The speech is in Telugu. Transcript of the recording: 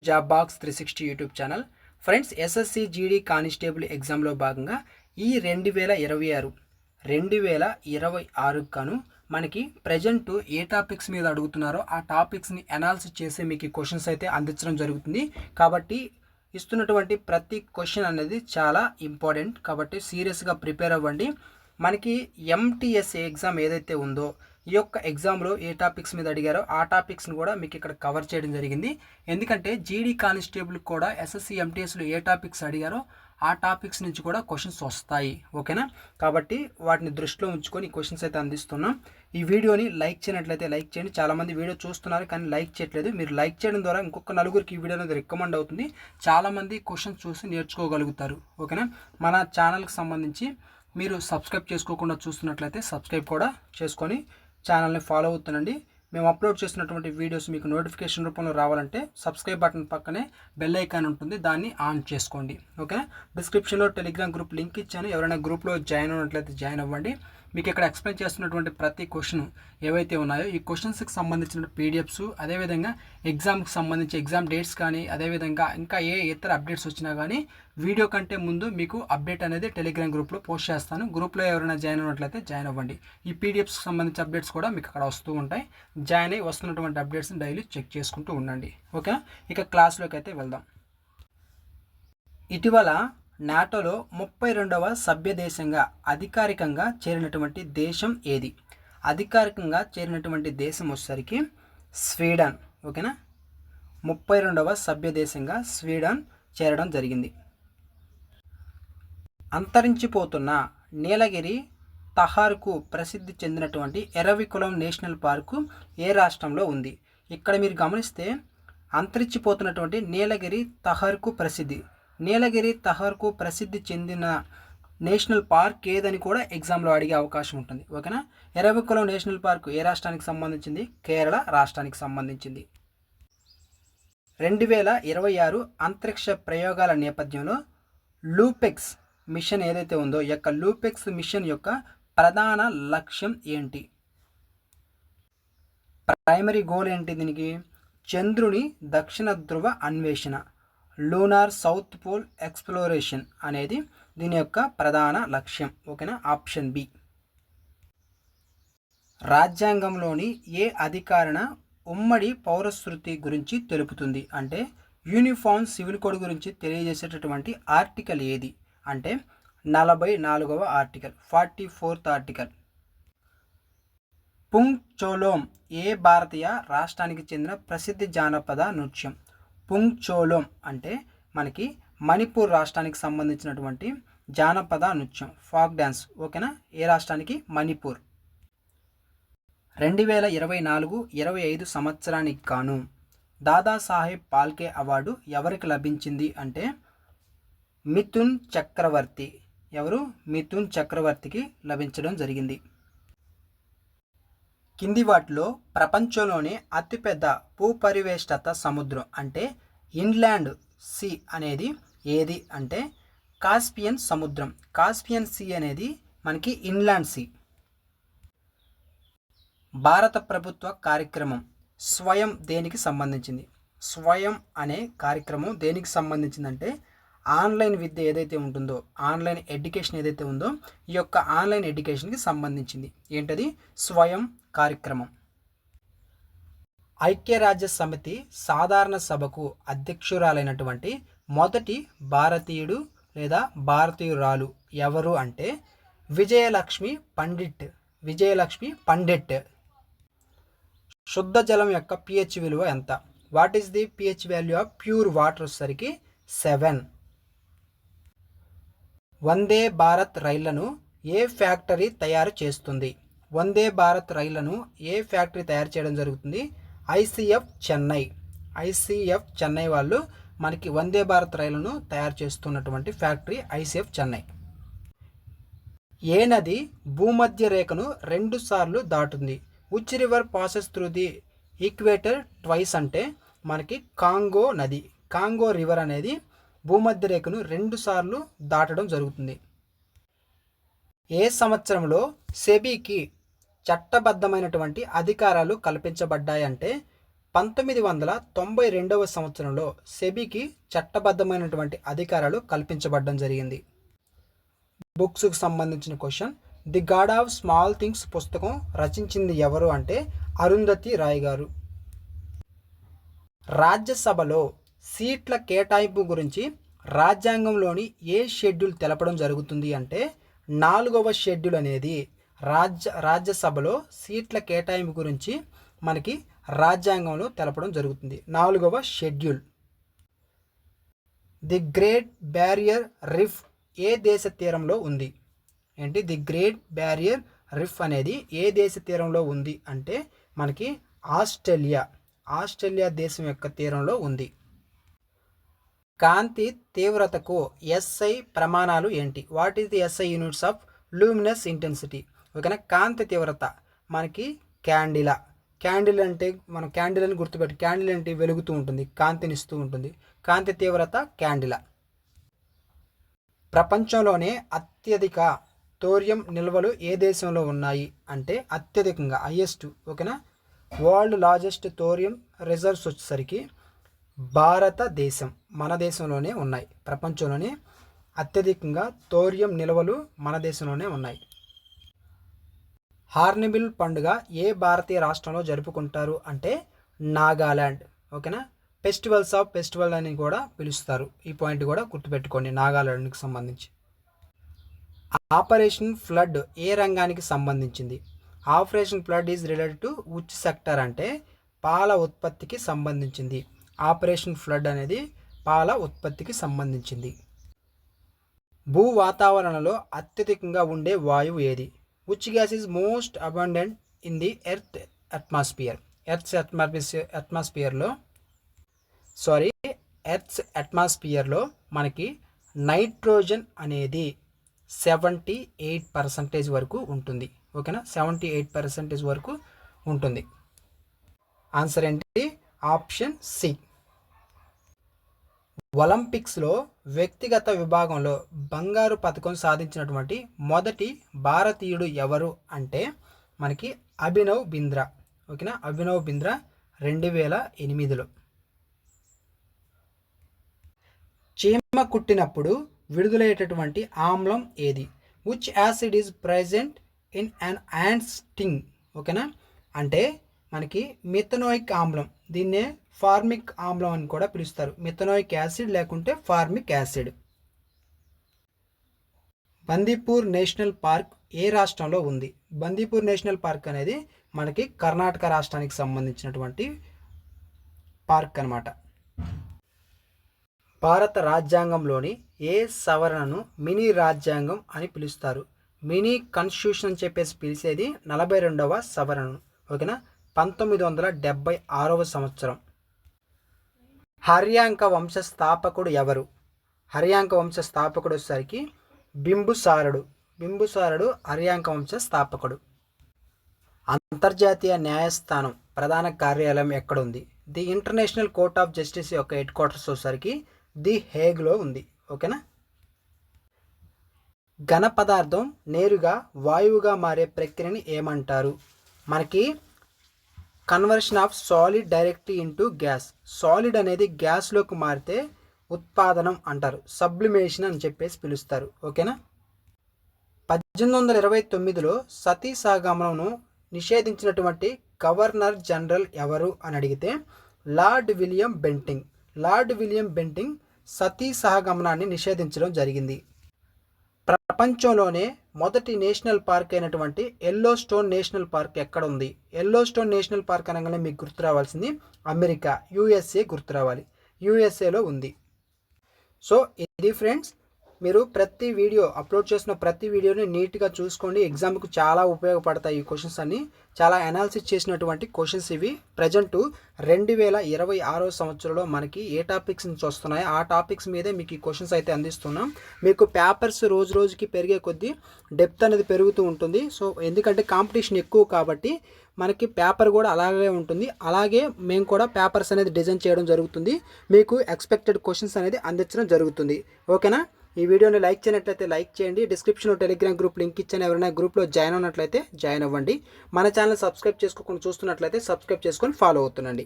Job box 360 YouTube channel. Friends, SSC GD constable ఎగ్జామ్లో భాగంగా ఈ 2026 గాను మనకి ప్రజెంట్ ఏ టాపిక్స్ మీద అడుగుతున్నారో ఆ టాపిక్స్ని అనాలిసిస్ చేసి మీకు క్వశ్చన్స్ అయితే అందించడం జరుగుతుంది. కాబట్టి ఇస్తున్నటువంటి ప్రతి క్వశ్చన్ అనేది చాలా ఇంపార్టెంట్, కాబట్టి సీరియస్గా ప్రిపేర్ అవ్వండి. మనకి ఎంటీఎస్ ఎగ్జామ్ ఏదైతే ఉందో ఈ యొక్క ఎగ్జామ్లో ఏ టాపిక్స్ మీద అడిగారో ఆ టాపిక్స్ని కూడా మీకు ఇక్కడ కవర్ చేయడం జరిగింది. ఎందుకంటే జీడీ కానిస్టేబుల్ కూడా ఎస్ఎస్సి ఎంటీఎస్లో ఏ టాపిక్స్ అడిగారో ఆ టాపిక్స్ నుంచి కూడా క్వశ్చన్స్ వస్తాయి. ఓకేనా? కాబట్టి వాటిని దృష్టిలో ఉంచుకొని క్వశ్చన్స్ అయితే అందిస్తున్నాం. ఈ వీడియోని లైక్ చేయనట్లయితే లైక్ చేయండి. చాలామంది వీడియో చూస్తున్నారు కానీ లైక్ చేయట్లేదు. మీరు లైక్ చేయడం ద్వారా ఇంకొక నలుగురికి ఈ వీడియో అనేది రికమెండ్ అవుతుంది. చాలామంది క్వశ్చన్స్ చూసి నేర్చుకోగలుగుతారు. ఓకేనా? మన ఛానల్కి సంబంధించి మీరు సబ్స్క్రైబ్ చేసుకోకుండా చూస్తున్నట్లయితే సబ్స్క్రైబ్ కూడా చేసుకొని ఛానల్ని ఫాలో అవుతానండి. మేము అప్లోడ్ చేసినటువంటి వీడియోస్ మీకు నోటిఫికేషన్ రూపంలో రావాలంటే సబ్స్క్రైబ్ బటన్ పక్కనే బెల్ ఐకాన్ ఉంటుంది, దాన్ని ఆన్ చేసుకోండి. ఓకేనా? డిస్క్రిప్షన్లో టెలిగ్రామ్ గ్రూప్ లింక్ ఇచ్చాను. ఎవరైనా గ్రూప్లో జాయిన్ అయినట్లయితే జాయిన్ అవ్వండి. మీకు ఇక్కడ ఎక్స్ప్లెయిన్ చేస్తున్నటువంటి ప్రతి క్వశ్చన్ ఏవైతే ఉన్నాయో ఈ క్వశ్చన్స్కి సంబంధించిన పీడిఎఫ్స్, అదేవిధంగా ఎగ్జామ్కి సంబంధించి ఎగ్జామ్ డేట్స్ కానీ, అదేవిధంగా ఇంకా ఏ ఇతర అప్డేట్స్ వచ్చినా కానీ వీడియో కంటే ముందు మీకు అప్డేట్ అనేది టెలిగ్రామ్ గ్రూప్లో పోస్ట్ చేస్తాను. గ్రూప్లో ఎవరైనా జాయిన్ అయినట్లయితే జాయిన్ అవ్వండి. ఈ పీడిఎఫ్స్కి సంబంధించిన అప్డేట్స్ కూడా మీకు అక్కడ వస్తూ ఉంటాయి. జాయిన్ అయ్యి వస్తున్నటువంటి అప్డేట్స్ని డైలీ చెక్ చేసుకుంటూ ఉండండి. ఓకే, ఇక క్లాస్లోకి అయితే వెళ్దాం. ఇటీవల నాటోలో 32వ సభ్య దేశంగా అధికారికంగా చేరినటువంటి దేశం ఏది? అధికారికంగా చేరినటువంటి దేశం వచ్చేసరికి స్వీడన్. ఓకేనా? 32వ సభ్య దేశంగా స్వీడన్ చేరడం జరిగింది. అంతరించిపోతున్న నీలగిరి తహార్కు ప్రసిద్ధి చెందినటువంటి ఎర్రవికులం నేషనల్ పార్కు ఏ రాష్ట్రంలో ఉంది? ఇక్కడ మీరు గమనిస్తే అంతరించిపోతున్నటువంటి నీలగిరి తహార్కు ప్రసిద్ధి చెందిన నేషనల్ పార్క్ ఏదని కూడా ఎగ్జామ్లో అడిగే అవకాశం ఉంటుంది. ఓకేనా? ఎర్రవికులం నేషనల్ పార్క్ ఏ రాష్ట్రానికి సంబంధించింది? కేరళ రాష్ట్రానికి సంబంధించింది. 2026 అంతరిక్ష ప్రయోగాల నేపథ్యంలో లూపెక్స్ మిషన్ ఏదైతే ఉందో ఈ యొక్క లూపెక్స్ మిషన్ యొక్క ప్రధాన లక్ష్యం ఏంటి? ప్రైమరీ గోల్ ఏంటి దీనికి? చంద్రుని దక్షిణ ధ్రువ అన్వేషణ, లూనార్ సౌత్ పోల్ ఎక్స్ప్లోరేషన్ అనేది దీని యొక్క ప్రధాన లక్ష్యం. ఓకేనా? Option B. రాజ్యాంగంలోని ఏ అధికరణ ఉమ్మడి పౌరశృతి గురించి తెలుపుతుంది? అంటే యూనిఫామ్ సివిల్ కోడ్ గురించి తెలియజేసేటటువంటి ఆర్టికల్ ఏది? అంటే 44వ ఆర్టికల్, 44th ఆర్టికల్. పుంగ్ చోలోమ్ ఏ భారతీయ రాష్ట్రానికి చెందిన ప్రసిద్ధ జానపద నృత్యం? పుంగ్ చోలోమ్ అంటే మనకి మణిపూర్ రాష్ట్రానికి సంబంధించినటువంటి జానపద నృత్యం, ఫాక్ డ్యాన్స్. ఓకేనా? ఏ రాష్ట్రానికి? మణిపూర్. 2024-25 సంవత్సరానికి గాను దాదాసాహెబ్ పాల్కే అవార్డు ఎవరికి లభించింది? అంటే మిథున్ చక్రవర్తి. ఎవరు? మిథున్ చక్రవర్తికి లభించడం జరిగింది. కింది వాటిలో ప్రపంచంలోనే అతిపెద్ద భూపరివేష్టిత సముద్రం అంటే ఇన్లాండ్ సీ అనేది ఏది? అంటే కాస్పియన్ సముద్రం. కాస్పియన్ సీ అనేది మనకి ఇన్లాండ్ సీ. భారత ప్రభుత్వ కార్యక్రమం స్వయం దేనికి సంబంధించింది? స్వయం అనే కార్యక్రమం దేనికి సంబంధించిందంటే ఆన్లైన్ విద్య ఏదైతే ఉంటుందో, ఆన్లైన్ ఎడ్యుకేషన్ ఏదైతే ఉందో ఈ యొక్క ఆన్లైన్ ఎడ్యుకేషన్కి సంబంధించింది. ఏంటది? స్వయం కార్యక్రమం. ఐక్యరాజ్య సమితి సాధారణ సభకు అధ్యక్షురాలైనటువంటి మొదటి భారతీయుడు లేదా భారతీయురాలు ఎవరు? అంటే విజయలక్ష్మి పండిట్. శుద్ధ జలం యొక్క pH విలువ ఎంత? What is the pH value of pure water వచ్చేసరికి 7. వందే భారత్ రైళ్లను ఏ ఫ్యాక్టరీ తయారు చేస్తుంది? వందే భారత్ రైళ్లను ఏ ఫ్యాక్టరీ తయారు చేయడం జరుగుతుంది? ఐసిఎఫ్ చెన్నై వాళ్ళు మనకి వందే భారత్ రైళ్లను తయారు చేస్తున్నటువంటి ఫ్యాక్టరీ ఐసిఎఫ్ చెన్నై. ఏ నది భూమధ్య రేఖను 2 సార్లు దాటుతుంది? Which river passes through the equator twice? అంటే మనకి కాంగో నది. కాంగో రివర్ అనేది భూమధ్య రేఖను 2 సార్లు దాటడం జరుగుతుంది. ఏ సంవత్సరంలో సెబీకి చట్టబద్ధమైనటువంటి అధికారాలు కల్పించబడ్డాయంటే 1992వ సంవత్సరంలో సెబీకి చట్టబద్ధమైనటువంటి అధికారాలు కల్పించబడడం జరిగింది. బుక్స్కి సంబంధించిన question, the God of small things పుస్తకం రచించింది ఎవరు అంటే అరుంధతి రాయ్ గారు. రాజ్యసభలో సీట్ల కేటాయింపు గురించి రాజ్యాంగంలోని ఏ షెడ్యూల్ తెలపడం జరుగుతుంది అంటే 4వ షెడ్యూల్ అనేది రాజ్యసభలో సీట్ల కేటాయింపు గురించి మనకి రాజ్యాంగంలో తెలపడం జరుగుతుంది. 4వ schedule. The Great Barrier Reef ఏ దేశ తీరంలో ఉంది? ఏంటి ది గ్రేట్ బ్యారియర్ రీఫ్ అనేది ఏ దేశ తీరంలో ఉంది అంటే మనకి ఆస్ట్రేలియా దేశం యొక్క తీరంలో ఉంది. కాంతి తీవ్రతకు SI ప్రమాణాలు ఏంటి? What is the SI units of luminous intensity? ఓకేనా. కాంతి తీవ్రత మనకి క్యాండిల్ అంటే మనం క్యాండిల్ అని గుర్తుపెట్టి, క్యాండిల్ అంటే వెలుగుతూ ఉంటుంది, కాంతినిస్తూ ఉంటుంది. కాంతి తీవ్రత క్యాండిల. ప్రపంచంలోనే అత్యధిక థోరియం నిల్వలు ఏ దేశంలో ఉన్నాయి అంటే అత్యధికంగా హైయెస్ట్, ఓకేనా, వరల్డ్ లార్జెస్ట్ థోరియం రిజర్వ్స్ వచ్చేసరికి భారతదేశం, మన దేశంలోనే ఉన్నాయి. ప్రపంచంలోనే అత్యధికంగా థోరియం నిల్వలు మన దేశంలోనే ఉన్నాయి. హార్న్బిల్ పండుగ ఏ భారతీయ రాష్ట్రంలో జరుపుకుంటారు అంటే నాగాలాండ్, ఓకేనా. ఫెస్టివల్ అని కూడా పిలుస్తారు. ఈ పాయింట్ కూడా గుర్తుపెట్టుకోండి నాగాలాండ్కి సంబంధించి. ఆపరేషన్ ఫ్లడ్ ఏ రంగానికి సంబంధించింది? Operation flood is related to which sector అంటే పాల ఉత్పత్తికి సంబంధించింది. ఆపరేషన్ ఫ్లడ్ అనేది పాల ఉత్పత్తికి సంబంధించింది. భూ వాతావరణంలో అత్యధికంగా ఉండే వాయువు ఏది? Which gas is most abundant in the earth atmosphere? Earth అట్మాస్ఫియర్లో మనకి నైట్రోజన్ అనేది 78% వరకు ఉంటుంది, ఓకేనా. 78% వరకు ఉంటుంది. ఆన్సర్ ఏంటి? Option C. ఒలింపిక్స్లో వ్యక్తిగత విభాగంలో బంగారు పథకం సాధించినటువంటి మొదటి భారతీయుడు ఎవరు అంటే మనకి అభినవ్ బింద్రా, ఓకేనా. అభినవ్ బింద్రా 2008లో. చీమ కుట్టినప్పుడు విడుదలయ్యేటటువంటి ఆమ్లం ఏది? Which acid is present in an ant sting? ఓకేనా. అంటే మనకి మిథనోయిక్ ఆమ్లం, దీన్నే ఫార్మిక్ ఆమ్లం అని కూడా పిలుస్తారు. మిథనోయిక్ యాసిడ్ లేకుంటే formic acid. Bandipur national park ఏ రాష్ట్రంలో ఉంది? బందీపూర్ నేషనల్ పార్క్ అనేది మనకి కర్ణాటక రాష్ట్రానికి సంబంధించినటువంటి పార్క్ అన్నమాట. భారత రాజ్యాంగంలోని ఏ సవరణను మినీ రాజ్యాంగం అని పిలుస్తారు? మినీ కాన్స్టిట్యూషన్ అని చెప్పేసి పిలిచేది 42వ సవరణను, ఓకేనా. 1976వ సంవత్సరం. హర్యాంక వంశ స్థాపకుడు ఎవరు? హర్యాంక వంశ స్థాపకుడు వచ్చేసరికి బింబుసారుడు హర్యాంక వంశ స్థాపకుడు. అంతర్జాతీయ న్యాయస్థానం ప్రధాన కార్యాలయం ఎక్కడ ఉంది? The international court of justice యొక్క హెడ్ క్వార్టర్స్ వచ్చేసరికి ది హేగ్లో ఉంది, ఓకేనా. ఘన పదార్థం నేరుగా వాయువుగా మారే ప్రక్రియని ఏమంటారు? మనకి conversion of solid directly into gas. Solid అనేది గ్యాస్లోకి మారితే ఉత్పాదనం అంటారు, సబ్లిమేషన్ అని చెప్పేసి పిలుస్తారు, ఓకేనా. 1829లో సతీ సహగమనంను నిషేధించినటువంటి గవర్నర్ జనరల్ ఎవరు అని అడిగితే లార్డ్ విలియం బెంటింగ్ సతీ సహగమనాన్ని నిషేధించడం జరిగింది. ప్రపంచంలోనే మొదటి నేషనల్ పార్క్ అయినటువంటి ఎల్లోస్టోన్ నేషనల్ పార్క్ ఎక్కడ ఉంది? ఎల్లోస్టోన్ నేషనల్ పార్క్ అనగానే మీకు గుర్తు రావాల్సింది అమెరికా, USA గుర్తు రావాలి. USAలో ఉంది. సో ఇది ఫ్రెండ్స్, మీరు ప్రతి వీడియో అప్లోడ్ చేసిన ప్రతి వీడియోని నీట్గా చూసుకోండి. ఎగ్జామ్కి చాలా ఉపయోగపడతాయి. ఈ క్వశ్చన్స్ అన్ని చాలా అనాలిసిస్ చేసినటువంటి క్వశ్చన్స్ ఇవి. ప్రజెంట్ 2026వ సంవత్సరంలో మనకి ఏ టాపిక్స్ నుంచి వస్తున్నాయో ఆ టాపిక్స్ మీదే మీకు ఈ క్వశ్చన్స్ అయితే అందిస్తున్నాం. మీకు పేపర్స్ రోజు రోజుకి పెరిగే కొద్దీ డెప్త్ అనేది పెరుగుతూ ఉంటుంది. సో ఎందుకంటే కాంపిటీషన్ ఎక్కువ కాబట్టి మనకి పేపర్ కూడా అలాగే ఉంటుంది. అలాగే మేము కూడా పేపర్స్ అనేది డిజైన్ చేయడం జరుగుతుంది. మీకు ఎక్స్పెక్టెడ్ క్వశ్చన్స్ అనేది అందించడం జరుగుతుంది, ఓకేనా. ఈ వీడియోని లైక్ చేయనట్లయితే లైక్ చేయండి. డిస్క్రిప్షన్లో టెలిగ్రామ్ గ్రూప్ లింక్ ఇచ్చాను. ఎవరైనా గ్రూప్లో జాయిన్ అవునట్లయితే జాయిన్ అవ్వండి. మన ఛానల్ సబ్స్క్రైబ్ చేసుకోకుండా చూస్తున్నట్లయితే సబ్స్క్రైబ్ చేసుకొని ఫాలో అవుతుండండి.